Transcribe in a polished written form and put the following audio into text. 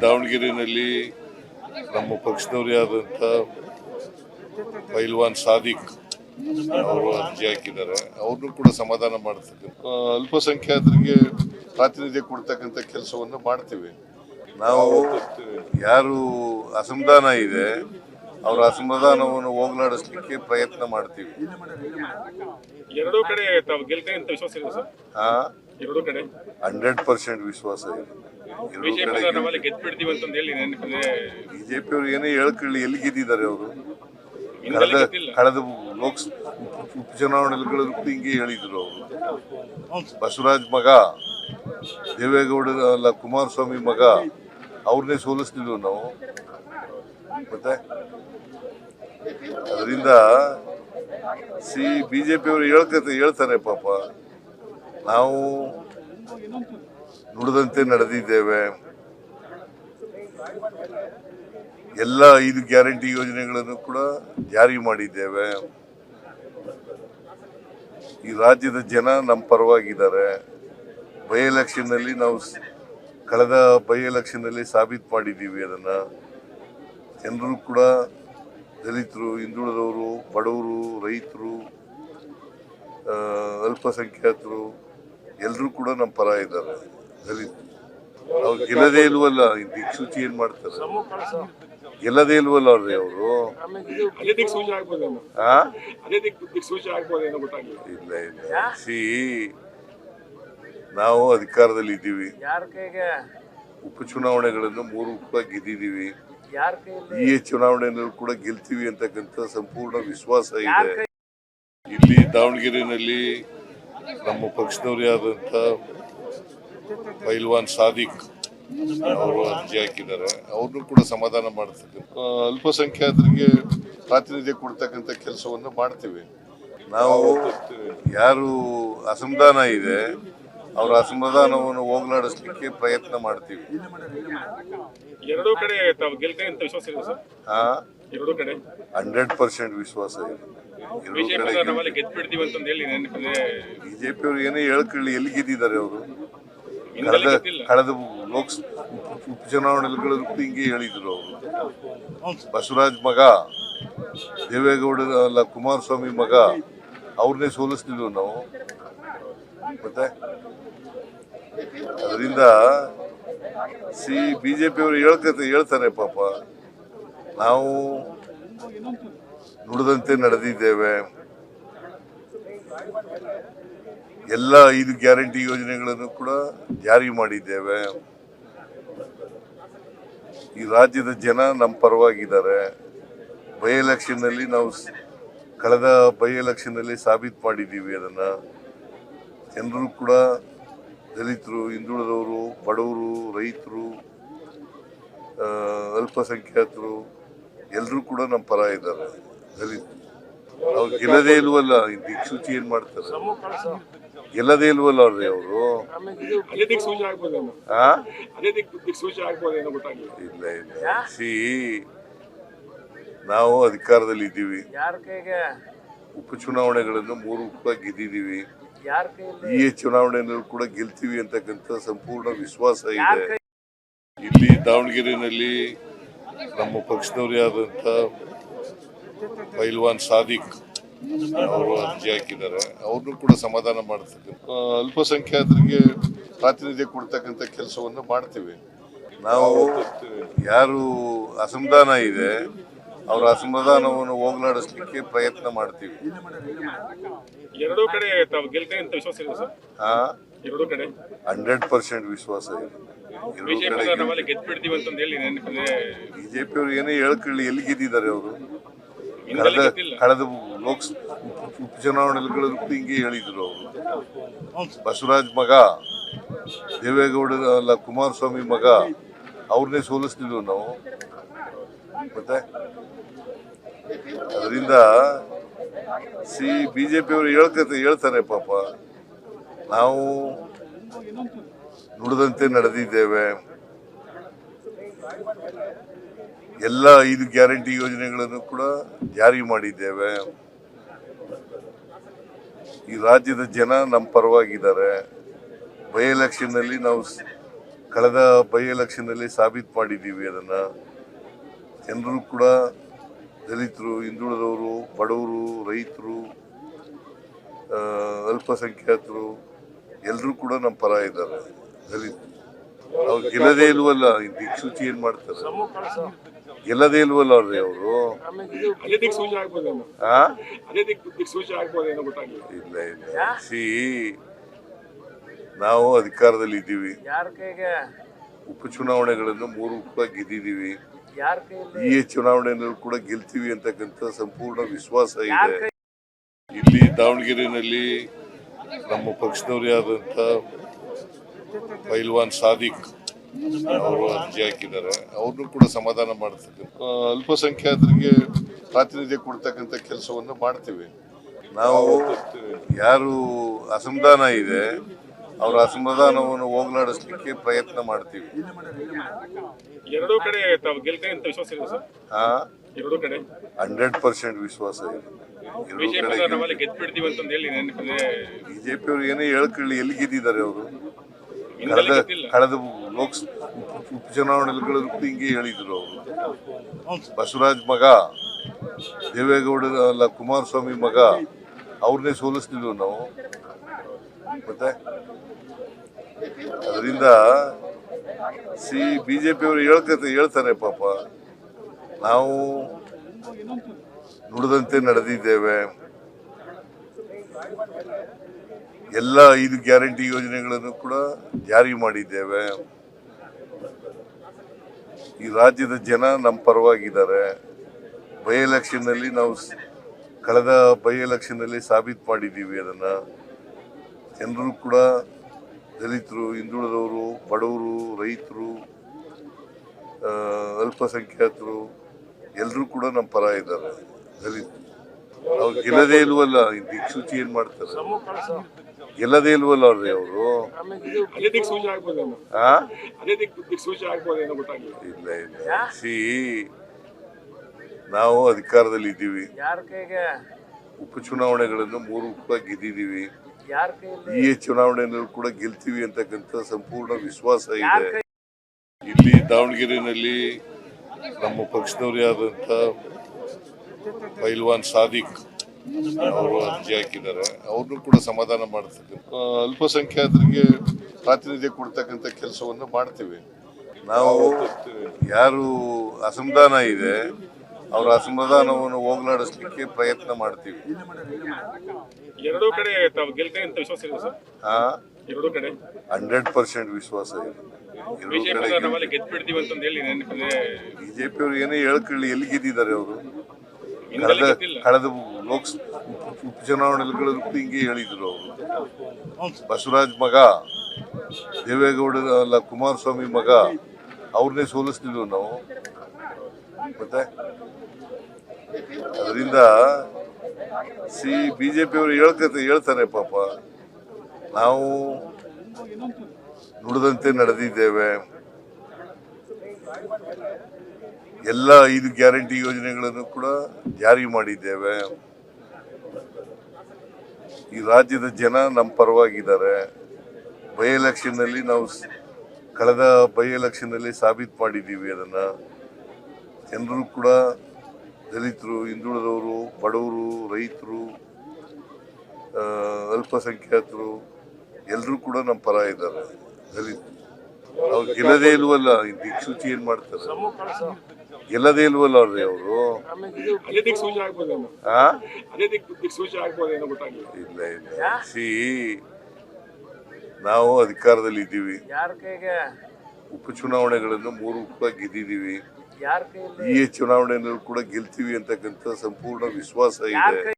ದಾವಣಗೆರೆಯಲ್ಲಿ ನಮ್ಮ ಪಕ್ಷದವರೇ ಆದಂಥ ಪೈಲ್ವಾನ್ ಸಾದಿಕ್ ಅವರು ಅರ್ಜಿ ಹಾಕಿದ್ದಾರೆ. ಅವ್ರನ್ನೂ ಕೂಡ ಸಮಾಧಾನ ಮಾಡ್ತಕ್ಕಂಥ ಅಲ್ಪಸಂಖ್ಯಾತರಿಗೆ ಪ್ರಾತಿನಿಧ್ಯ ಕೊಡ್ತಕ್ಕಂಥ ಕೆಲಸವನ್ನು ಮಾಡ್ತೀವಿ. ನಾವು ಯಾರು ಅಸಮಾಧಾನ ಇದೆ ಅವರ ಅಸಮಾಧಾನವನ್ನು ಹೋಗಲಾಡಿಸ್ಲಿಕ್ಕೆ ಪ್ರಯತ್ನ ಮಾಡ್ತೀವಿ. ಎರಡೂ ಕಡೆ ತಾವು ಗೆಲ್ತೇವೆ ಅಂತ ವಿಶ್ವಾಸ ಇದೆ ಸರ್? 100% ವಿಶ್ವಾಸ ಇದೆ. ಗೆದ್ಬಿಡ್ತೀವಿ ಅಂತ ಹೇಳಿ ಬಿಜೆಪಿ ಅವರು ಏನೇ ಹೇಳ್ಕೊಳ್ಳಿ, ಎಲ್ಲಿ ಗೆದ್ದಿದ್ದಾರೆ ಅವರು? ಕಳೆದ ಉಪಚುನಾವಣೆಗಳು ಹಿಂಗೆ ಹೇಳಿದ್ರು ಅವರು. ಬಸವರಾಜ್ ಮಗ, ದೇವೇಗೌಡ ಅಲ್ಲ ಕುಮಾರಸ್ವಾಮಿ ಮಗ, ಅವ್ರನ್ನೇ ಸೋಲಿಸ್ತಿದ್ವು ನಾವು. ಮತ್ತೆ ಅದರಿಂದ ಬಿಜೆಪಿ ಅವರು ಹೇಳ್ತಾರೆ ಪಾಪ, ನಾವು ನುಡಿದಂತೆ ನಡೆದಿದ್ದೇವೆ, ಎಲ್ಲ 5 ಗ್ಯಾರಂಟಿ ಯೋಜನೆಗಳನ್ನು ಕೂಡ ಜಾರಿ ಮಾಡಿದ್ದೇವೆ, ಈ ರಾಜ್ಯದ ಜನ ನಮ್ಮ ಪರವಾಗಿದ್ದಾರೆ. ಬೈ ಎಲೆಕ್ಷನ್ ನಲ್ಲಿ ನಾವು ಕಳೆದ ಬೈ ಎಲೆಕ್ಷನ್ ನಲ್ಲಿ ಸಾಬೀತು ಮಾಡಿದ್ದೀವಿ. ಅದನ್ನ ಜನರು ಕೂಡ, ದಲಿತರು, ಹಿಂದುಳಿದವರು, ಬಡವರು, ರೈತರು, ಅಲ್ಪಸಂಖ್ಯಾತರು ಎಲ್ಲರೂ ಕೂಡ ನಮ್ಮ ಪರ ಇದ್ದಾರೆ. ದಲಿತ ಅವ್ರು ಗೆಲ್ಲದೇ ಇಲ್ವಲ್ಲ, ದಿಕ್ಸೂಚಿ ಏನ್ ಮಾಡ್ತಾರೆ? ಗೆಲ್ಲದೇ ಇಲ್ವಲ್ಲ ಅವ್ರಿ ಅವರು. ಇಲ್ಲ ನಾವು ಅಧಿಕಾರದಲ್ಲಿ ಇದ್ದೀವಿ, ಉಪಚುನಾವಣೆಗಳನ್ನು 3 ಕೂಡ ಗೆದ್ದಿದ್ದೀವಿ, ಈ ಚುನಾವಣೆಯಲ್ಲೂ ಕೂಡ ಗೆಲ್ತೀವಿ ಅಂತಕ್ಕಂಥ ಸಂಪೂರ್ಣ ವಿಶ್ವಾಸ ಇದೆ. ಇಲ್ಲಿ ದಾವಣಗೆರೆಯಲ್ಲಿ ನಮ್ಮ ಪಕ್ಷದವರೇ ಆದಂಥ ಪೈಲ್ವಾನ್ ಸಾದಿಕ್ ಅವರು ಅರ್ಜಿ ಹಾಕಿದ್ದಾರೆ. ಅವ್ರನ್ನೂ ಕೂಡ ಸಮಾಧಾನ ಮಾಡ್ತಕ್ಕಂಥ ಅಲ್ಪಸಂಖ್ಯಾತರಿಗೆ ಪ್ರಾತಿನಿಧ್ಯ ಕೊಡ್ತಕ್ಕಂಥ ಕೆಲಸವನ್ನು ಮಾಡ್ತೀವಿ. ನಾವು ಯಾರು ಅಸಮಾಧಾನ ಇದೆ ಅವರ ಅಸಮಾಧಾನವನ್ನು ಹೋಗಲಾಡಿಸ್ಲಿಕ್ಕೆ ಪ್ರಯತ್ನ ಮಾಡ್ತೀವಿ. ಎರಡೂ ಕಡೆ ತಾವು ಗೆಲ್ತೇವೆ ಅಂತ ವಿಶ್ವಾಸ ಇದೆ ಸರ್? 100% ವಿಶ್ವಾಸ ಇದೆ. ಗೆದ್ಬಿಡ್ತೀವಿ ಅಂತ ಹೇಳಿ ಬಿಜೆಪಿ ಅವರು ಏನೇ ಹೇಳ್ಕೊಳ್ಳಿ, ಎಲ್ಲಿ ಗೆದ್ದಿದ್ದಾರೆ ಅವರು? ಕಳೆದ ಉಪಚುನಾವಣೆಗಳು ಹಿಂಗೆ ಹೇಳಿದ್ರು ಅವರು. ಬಸವರಾಜ್ ಮಗ, ದೇವೇಗೌಡ ಅಲ್ಲ ಕುಮಾರಸ್ವಾಮಿ ಮಗ, ಅವ್ರನ್ನೇ ಸೋಲಿಸ್ತಿದ್ವು ನಾವು. ಮತ್ತೆ ಅದರಿಂದ ಬಿಜೆಪಿ ಅವರು ಹೇಳ್ತಾರೆ ಪಾಪ, ನಾವು ನುಡಿದಂತೆ ನಡೆದಿದ್ದೇವೆ, ಎಲ್ಲ 5 ಗ್ಯಾರಂಟಿ ಯೋಜನೆಗಳನ್ನು ಕೂಡ ಜಾರಿ ಮಾಡಿದ್ದೇವೆ, ಈ ರಾಜ್ಯದ ಜನ ನಮ್ಮ ಪರವಾಗಿದ್ದಾರೆ. ಬೈ ಎಲೆಕ್ಷನ್ ನಲ್ಲಿ ನಾವು ಕಳೆದ ಬೈ ಎಲೆಕ್ಷನ್ ನಲ್ಲಿ ಸಾಬೀತು ಮಾಡಿದ್ದೀವಿ. ಅದನ್ನ ಜನರು ಕೂಡ, ದಲಿತರು, ಹಿಂದುಳಿದವರು, ಬಡವರು, ರೈತರು, ಅಲ್ಪಸಂಖ್ಯಾತರು ಎಲ್ಲರೂ ಕೂಡ ನಮ್ಮ ಪರ ಇದ್ದಾರೆ. ದಲಿತ ಅವ್ರು ಗೆಲ್ಲದೇ ಇಲ್ವಲ್ಲ, ದಿಕ್ಸೂಚಿ ಏನ್ ಮಾಡ್ತಾರೆ? ಗೆಲ್ಲದೇ ಇಲ್ವಲ್ಲ ಅವ್ರಿ ಅವರು. ಇಲ್ಲ ನಾವು ಅಧಿಕಾರದಲ್ಲಿ ಇದ್ದೀವಿ, ಉಪಚುನಾವಣೆಗಳನ್ನು 3 ಕೂಡ ಗೆದ್ದಿದ್ದೀವಿ, ಈ ಚುನಾವಣೆಯಲ್ಲೂ ಕೂಡ ಗೆಲ್ತೀವಿ ಅಂತಕ್ಕಂಥ ಸಂಪೂರ್ಣ ವಿಶ್ವಾಸ ಇದೆ. ಇಲ್ಲಿ ದಾವಣಗೆರೆಯಲ್ಲಿ ನಮ್ಮ ಪಕ್ಷದವರೇ ಆದಂಥ ಪೈಲ್ವಾನ್ ಸಾದಿಕ್ ಅವರು ಅರ್ಜಿ ಹಾಕಿದ್ದಾರೆ. ಅವ್ರನ್ನೂ ಕೂಡ ಸಮಾಧಾನ ಮಾಡ್ತಕ್ಕಂಥ ಅಲ್ಪಸಂಖ್ಯಾತರಿಗೆ ಪ್ರಾತಿನಿಧ್ಯ ಕೊಡ್ತಕ್ಕಂಥ ಕೆಲಸವನ್ನು ಮಾಡ್ತೀವಿ. ನಾವು ಯಾರು ಅಸಮಾಧಾನ ಇದೆ ಅವರ ಅಸಮಾಧಾನವನ್ನು ಹೋಗಲಾಡಿಸ್ಲಿಕ್ಕೆ ಪ್ರಯತ್ನ ಮಾಡ್ತೀವಿ. ಎರಡೂ ಕಡೆ ತಾವು ಗೆಲ್ತೇವೆ ಅಂತ ವಿಶ್ವಾಸ ಇದೆ ಸರ್? 100% ವಿಶ್ವಾಸ ಇದೆ. ಗೆದ್ಬಿಡ್ತೀವಿ ಅಂತ ಹೇಳಿ ಬಿಜೆಪಿ ಅವರು ಏನೇ ಹೇಳ್ಕೊಳ್ಳಿ, ಎಲ್ಲಿ ಗೆದ್ದಿದ್ದಾರೆ ಅವರು? ಕಳೆದ ಉಪಚುನಾವಣೆಗಳು ಹಿಂಗೆ ಹೇಳಿದ್ರು ಅವರು. ಬಸವರಾಜ್ ಮಗ, ದೇವೇಗೌಡ ಅಲ್ಲ ಕುಮಾರಸ್ವಾಮಿ ಮಗ, ಅವ್ರನ್ನೇ ಸೋಲಿಸ್ತಿದ್ವು ನಾವು. ಮತ್ತೆ ಅದರಿಂದ ಬಿಜೆಪಿ ಅವರು ಹೇಳ್ತಾರೆ ಪಾಪ, ನಾವು ನುಡಿದಂತೆ ನಡೆದಿದ್ದೇವೆ, ಎಲ್ಲ 5 ಗ್ಯಾರಂಟಿ ಯೋಜನೆಗಳನ್ನು ಕೂಡ ಜಾರಿ ಮಾಡಿದ್ದೇವೆ, ಈ ರಾಜ್ಯದ ಜನ ನಮ್ಮ ಪರವಾಗಿದ್ದಾರೆ. ಬೈ ಎಲೆಕ್ಷನ್ ನಲ್ಲಿ ನಾವು ಕಳೆದ ಬೈ ಎಲೆಕ್ಷನ್ ಅಲ್ಲಿ ಸಾಬೀತು ಮಾಡಿದ್ದೀವಿ. ಅದನ್ನ ಜನರು ಕೂಡ ದಲಿತರು, ಹಿಂದುಳಿದವರು, ಬಡವರು, ರೈತರು, ಅಲ್ಪಸಂಖ್ಯಾತರು ಎಲ್ಲರೂ ಕೂಡ ನಮ್ಮ ಪರ ಇದ್ದಾರೆ. ದಲಿತ ಅವ್ರು ಗೆಲ್ಲದೇ ಇಲ್ವಲ್ಲ, ದಿಕ್ಸೂಚಿ ಏನ್ ಮಾಡ್ತಾರೆ? ಗೆಲ್ಲದೇ ಇಲ್ವಲ್ಲ ಅವ್ರಿ ಅವರು. ಅದೇ ದಿಕ್ಸೂಚಿ ಆಗ್ಬೋದೇನೋ, ಅದೇ ದಿಕ್ಸೂಚಿ ಆಗ್ಬೋದೇನೋ ಗೊತ್ತಾಗಿಲ್ಲ. ಇಲ್ಲ ಇಲ್ಲ, ನಾವು ಅಧಿಕಾರದಲ್ಲಿ ಇದ್ದೀವಿ. ಉಪಚುನಾವಣೆಗಳನ್ನು 3 ಕೂಡ ಗೆದ್ದಿದ್ದೀವಿ. ಈ ಚುನಾವಣೆಯಲ್ಲೂ ಕೂಡ ಗೆಲ್ತೀವಿ ಅಂತಕ್ಕಂಥ ಸಂಪೂರ್ಣ ವಿಶ್ವಾಸ ಇದೆ. ಇಲ್ಲಿ ದಾವಣಗೆರೆಯಲ್ಲಿ ನಮ್ಮ ಪಕ್ಷದವರೇ ಆದಂತ ಪೈಲ್ವಾನ್ ಸಾದಿಕ್ ಅವರು ಅರ್ಜಿ ಹಾಕಿದ್ದಾರೆ. ಅವ್ರನ್ನೂ ಕೂಡ ಸಮಾಧಾನ ಮಾಡ್ತಕ್ಕಂಥ ಅಲ್ಪಸಂಖ್ಯಾತರಿಗೆ ಪ್ರಾತಿನಿಧ್ಯ ಕೊಡ್ತಕ್ಕಂಥ ಕೆಲಸವನ್ನು ಮಾಡ್ತೀವಿ. ನಾವು ಯಾರು ಅಸಮಾಧಾನ ಇದೆ ಅವರ ಅಸಮಾಧಾನವನ್ನು ಹೋಗಲಾಡಿಸ್ಲಿಕ್ಕೆ ಪ್ರಯತ್ನ ಮಾಡ್ತೀವಿ. ಎರಡೂ ಕಡೆ ತಾವು ಗೆಲ್ತೇವೆ ಅಂತ ವಿಶ್ವಾಸ ಇದೆ ಸರ್? ಎರಡೂ ಕಡೆ 100% ವಿಶ್ವಾಸ ಇದೆ. ಗೆದ್ಬಿಡ್ತೀವಿ ಅಂತ ಹೇಳಿ ನೆನಪಿದೆ. ಬಿಜೆಪಿ ಅವರು ಏನೇ ಹೇಳ್ಕೊಳ್ಳಿ, ಎಲ್ಲಿ ಗೆದ್ದಿದ್ದಾರೆ ಅವರು? ಕಳೆದ ಉಪಚುನಾವಣೆಗಳು ಹಿಂಗೆ ಹೇಳಿದ್ರು ಅವರು. ಬಸವರಾಜ್ ಮಗ, ದೇವೇಗೌಡ ಅಲ್ಲ ಕುಮಾರಸ್ವಾಮಿ ಮಗ, ಅವ್ರನ್ನೇ ಸೋಲಿಸ್ತಿದ್ವು ನಾವು. ಮತ್ತೆ ಅದರಿಂದ ಬಿಜೆಪಿ ಅವರು ಹೇಳ್ತಾರೆ ಪಾಪ, ನಾವು ನುಡಿದಂತೆ ನಡೆದಿದ್ದೇವೆ, ಎಲ್ಲ 5 ಗ್ಯಾರಂಟಿ ಯೋಜನೆಗಳನ್ನು ಕೂಡ ಜಾರಿ ಮಾಡಿದ್ದೇವೆ, ಈ ರಾಜ್ಯದ ಜನ ನಮ್ಮ ಪರವಾಗಿದ್ದಾರೆ. ಬೈ ಎಲೆಕ್ಷನ್ ನಲ್ಲಿ ನಾವು ಕಳೆದ ಬೈ ಎಲೆಕ್ಷನ್ ಅಲ್ಲಿ ಸಾಬೀತು ಮಾಡಿದ್ದೀವಿ. ಅದನ್ನ ಜನರು ಕೂಡ ದಲಿತರು, ಹಿಂದುಳಿದವರು, ಬಡವರು, ರೈತರು, ಅಲ್ಪಸಂಖ್ಯಾತರು ಎಲ್ಲರೂ ಕೂಡ ನಮ್ಮ ಪರ ಇದ್ದಾರೆ. ದಲಿತ ಅವ್ರು ಗೆಲ್ಲದೇ ಇಲ್ವಲ್ಲ, ದಿಕ್ಸೂಚಿ ಏನ್ ಮಾಡ್ತಾರೆ? ಗೆಲ್ಲದೇ ಇಲ್ವಲ್ಲ ಅವ್ರಿ ಅವರು. ಅದೇ ದಿಕ್ಸೂಚಿ ಆಗ್ಬೋದೇನೋ, ಅದೇ ದಿಕ್ಸೂಚಿ ಆಗ್ಬೋದೇನೋ ಗೊತ್ತಾಗಿಲ್ಲ. ಇಲ್ಲ ಇಲ್ಲ, ನಾವು ಅಧಿಕಾರದಲ್ಲಿ ಇದ್ದೀವಿ. ಉಪಚುನಾವಣೆಗಳನ್ನು 3 ಕೂಡ ಗೆದ್ದಿದ್ದೀವಿ. ಈ ಚುನಾವಣೆಯಲ್ಲೂ ಕೂಡ ಗೆಲ್ತೀವಿ ಅಂತಕ್ಕಂಥ ಸಂಪೂರ್ಣ ವಿಶ್ವಾಸ ಇದೆ. ಇಲ್ಲಿ ದಾವಣಗೆರೆಯಲ್ಲಿ ನಮ್ಮ ಪಕ್ಷದವರೇ ಆದಂತ ಪೈಲ್ವಾನ್ ಸಾದಿಕ್ ಅವರು ಅರ್ಜಿ ಹಾಕಿದ್ದಾರೆ. ಅವ್ರನ್ನೂ ಕೂಡ ಸಮಾಧಾನ ಮಾಡ್ತಕ್ಕಂಥ ಅಲ್ಪಸಂಖ್ಯಾತರಿಗೆ ಪ್ರಾತಿನಿಧ್ಯ ಕೊಡ್ತಕ್ಕಂಥ ಕೆಲಸವನ್ನು ಮಾಡ್ತೀವಿ. ನಾವು ಯಾರು ಅಸಮಾಧಾನ ಇದೆ ಅವರ ಅಸಮಾಧಾನವನ್ನು ಹೋಗಲಾಡಿಸ್ಲಿಕ್ಕೆ ಪ್ರಯತ್ನ ಮಾಡ್ತೀವಿ. ಎರಡೂ ಕಡೆ ತಾವು ಗೆಲ್ತೇವೆ ಅಂತ ವಿಶ್ವಾಸ ಇದೆ ಸರ್? ಎರಡೂ ಕಡೆ 100% ವಿಶ್ವಾಸ ಇದೆ. ಗೆದ್ಬಿಡ್ತೀವಿ ಅಂತ ಹೇಳಿ ನೆನಪಿದೆ. ಬಿಜೆಪಿ ಅವರು ಏನೇ ಹೇಳ್ಕೊಳ್ಳಿ, ಎಲ್ಲಿ ಗೆದ್ದಿದ್ದಾರೆ ಅವರು? ಕಳೆದ ಉಪಚುನಾವಣೆಗಳು ಹಿಂಗೆ ಹೇಳಿದ್ರು ಅವರು. ಬಸವರಾಜ್ ಮಗ, ದೇವೇಗೌಡ ಅಲ್ಲ ಕುಮಾರಸ್ವಾಮಿ ಮಗ, ಅವ್ರನ್ನೇ ಸೋಲಿಸ್ತಿದ್ವು ನಾವು. ಮತ್ತೆ ಅದರಿಂದ ಬಿಜೆಪಿ ಅವರು ಹೇಳ್ತಾರೆ ಪಾಪ, ನಾವು ನುಡಿದಂತೆ ನಡೆದಿದ್ದೇವೆ, ಎಲ್ಲ 5 ಗ್ಯಾರಂಟಿ ಯೋಜನೆಗಳನ್ನು ಕೂಡ ಜಾರಿ ಮಾಡಿದ್ದೇವೆ, ಈ ರಾಜ್ಯದ ಜನ ನಮ್ಮ ಪರವಾಗಿದ್ದಾರೆ. ಬೈ ಎಲೆಕ್ಷನ್ ನಲ್ಲಿ ನಾವು ಕಳೆದ ಬೈ ಎಲೆಕ್ಷನ್ ಅಲ್ಲಿ ಸಾಬೀತು ಮಾಡಿದ್ದೀವಿ. ಅದನ್ನ ಜನರು ಕೂಡ ದಲಿತರು, ಹಿಂದುಳಿದವರು, ಬಡವರು, ರೈತರು, ಅಲ್ಪಸಂಖ್ಯಾತರು ಎಲ್ಲರೂ ಕೂಡ ನಮ್ಮ ಪರ ಇದ್ದಾರೆ. ದಲಿತ ಅವ್ರು ಗೆಲ್ಲದೇ ಇಲ್ವಲ್ಲ, ದಿಕ್ಸೂಚಿ ಏನ್ ಮಾಡ್ತಾರೆ? ಗೆಲ್ಲದೇ ಇಲ್ವಲ್ಲ ಅವ್ರಿ ಅವರು. ಅದೇ ದಿಕ್ಸೂಚಿ ಆಗ್ಬೋದೇನೋ, ಅದೇ ದಿಕ್ಸೂಚಿ ಆಗ್ಬೋದೇನೋ ಗೊತ್ತಾಗಿಲ್ಲ. ಇಲ್ಲ ಇಲ್ಲ, ನಾವು ಅಧಿಕಾರದಲ್ಲಿ ಇದ್ದೀವಿ. ಉಪಚುನಾವಣೆಗಳನ್ನು 3 ಕೂಡ ಗೆದ್ದಿದ್ದೀವಿ. ಈ ಚುನಾವಣೆಯಲ್ಲೂ ಕೂಡ ಗೆಲ್ತೀವಿ ಅಂತಕ್ಕಂಥ ಸಂಪೂರ್ಣ ವಿಶ್ವಾಸ ಇದೆ.